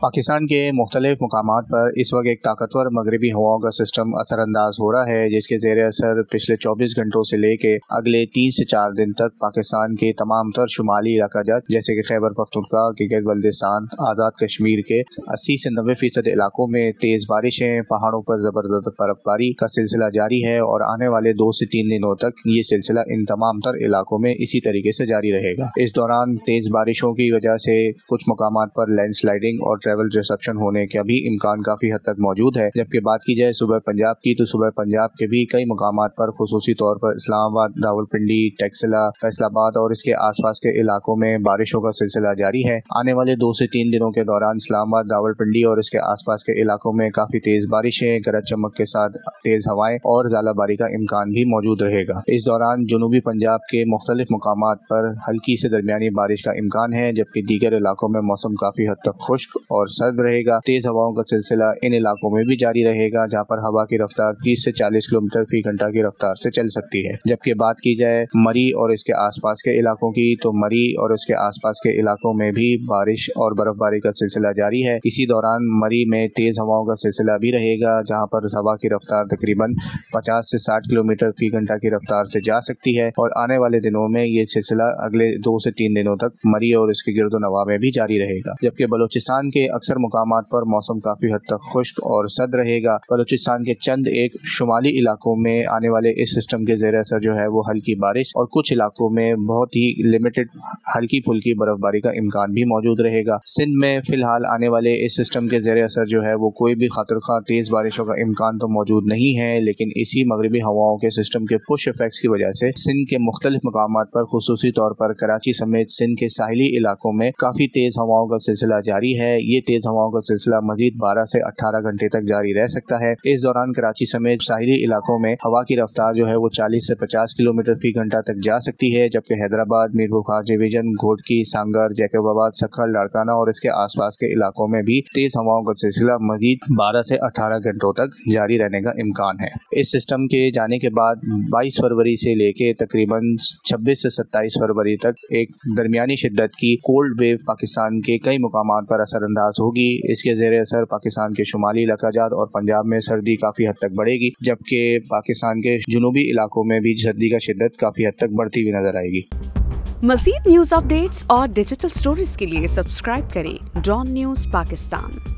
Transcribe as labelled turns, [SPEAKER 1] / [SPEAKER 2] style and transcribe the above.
[SPEAKER 1] پاکستان کے مختلف مقامات پر اس وقت ایک طاقتور مغربی ہواؤں کا سسٹم اثر انداز ہو رہا ہے، جس کے زیر اثر پچھلے 24 گھنٹوں سے لے کے اگلے 3 سے 4 دن تک پاکستان کے تمام تر شمالی علاقہ جات جیسے کہ خیبر پختونخوا، گلگت بلتستان، آزاد کشمیر کے 80 سے 90% علاقوں میں تیز بارشیں، پہاڑوں پر زبردست برف باری کا سلسلہ جاری ہے اور آنے والے 2 سے 3 دنوں تک یہ سلسلہ ان تمام تر علاقوں میں اسی طریقے سے جاری رہے گا۔ اس دوران تیز بارشوں کی وجہ سے کچھ مقامات پر لینڈ سلائیڈنگ اور ٹریول ڈسرپشن ہونے کا بھی امکان کافی حد تک موجود ہے۔ جبکہ بات کی جائے صوبہ پنجاب کی، تو صوبہ پنجاب کے بھی کئی مقامات پر خصوصی طور پر اسلام آباد، راولپنڈی، ٹیکسلا، فیصل آباد اور اس کے آس پاس کے علاقوں میں بارشوں کا سلسلہ جاری ہے۔ آنے والے 2 سے 3 دنوں کے دوران اسلام آباد، راولپنڈی اور اس کے آس پاس کے علاقوں میں کافی تیز بارشیں، گرج چمک کے ساتھ تیز ہوائیں اور ژالہ باری کا امکان بھی موجود رہے گا۔ اس دوران جنوبی پنجاب کے مختلف مقامات پر ہلکی سے درمیانی بارش کا امکان ہے، جبکہ دیگر علاقوں میں موسم کافی حد تک خشک اور سرد رہے گا۔ تیز ہواؤں کا سلسلہ ان علاقوں میں بھی جاری رہے گا، جہاں پر ہوا کی رفتار 30 سے 40 کلومیٹر فی گھنٹہ کی رفتار سے چل سکتی ہے۔ جبکہ بات کی جائے مری اور اس کے آس پاس کے علاقوں کی، تو مری اور اس کے آس پاس کے علاقوں میں بھی بارش اور برف باری کا سلسلہ جاری ہے۔ اسی دوران مری میں تیز ہواؤں کا سلسلہ بھی رہے گا، جہاں پر ہوا کی رفتار تقریباً 50 سے 60 کلومیٹر فی گھنٹہ کی رفتار سے جا سکتی ہے، اور آنے والے دنوں میں یہ سلسلہ اگلے 2 سے 3 دنوں تک مری اور اس کے گرد و نواح میں بھی جاری رہے گا۔ جبکہ بلوچستان کے اکثر مقامات پر موسم کافی حد تک خشک اور سرد رہے گا۔ بلوچستان کے چند ایک شمالی علاقوں میں آنے والے اس سسٹم کے زیر اثر جو ہے وہ ہلکی بارش اور کچھ علاقوں میں بہت ہی لمیٹڈ ہلکی پھلکی برف باری کا امکان بھی موجود رہے گا۔ سندھ میں فی الحال آنے والے اس سسٹم کے زیر اثر جو ہے وہ کوئی بھی خاطر خواہ تیز بارشوں کا امکان تو موجود نہیں ہے، لیکن اسی مغربی ہواؤں کے سسٹم کے پش ایفیکٹس کی وجہ سے سندھ کے مختلف مقامات پر خصوصی طور پر کراچی سمیت سندھ کے ساحلی علاقوں میں کافی تیز ہواؤں کا سلسلہ جاری ہے۔ یہ تیز ہواؤں کا سلسلہ مزید 12 سے 18 گھنٹے تک جاری رہ سکتا ہے۔ اس دوران کراچی سمیت ساحلی علاقوں میں ہوا کی رفتار جو ہے وہ 40 سے 50 کلومیٹر فی گھنٹہ تک جا سکتی ہے، جبکہ حیدرآباد، میرپور خواجہ ڈویژن، گھوٹکی، سانگر، جیکب آباد، سکھر، لاڑکانہ اور اس کے آس پاس کے علاقوں میں بھی تیز ہواؤں کا سلسلہ مزید 12 سے 18 گھنٹوں تک جاری رہنے کا امکان ہے۔ اس سسٹم کے جانے کے بعد 22 فروری سے لے کے تقریباً 26 سے 27 فروری تک ایک درمیانی شدت کی کولڈ ویو پاکستان کے کئی مقامات پر اثر انداز ہوگی۔ اس کے زیر اثر پاکستان کے شمالی علاقہ جات اور پنجاب میں سردی کافی حد تک بڑھے گی، جبکہ پاکستان کے جنوبی علاقوں میں بھی سردی کا شدت کافی حد تک بڑھتی ہوئی نظر آئے گی۔
[SPEAKER 2] مزید نیوز اپ ڈیٹس اور ڈیجیٹل سٹوریز کے لیے سبسکرائب کریں ڈان نیوز پاکستان۔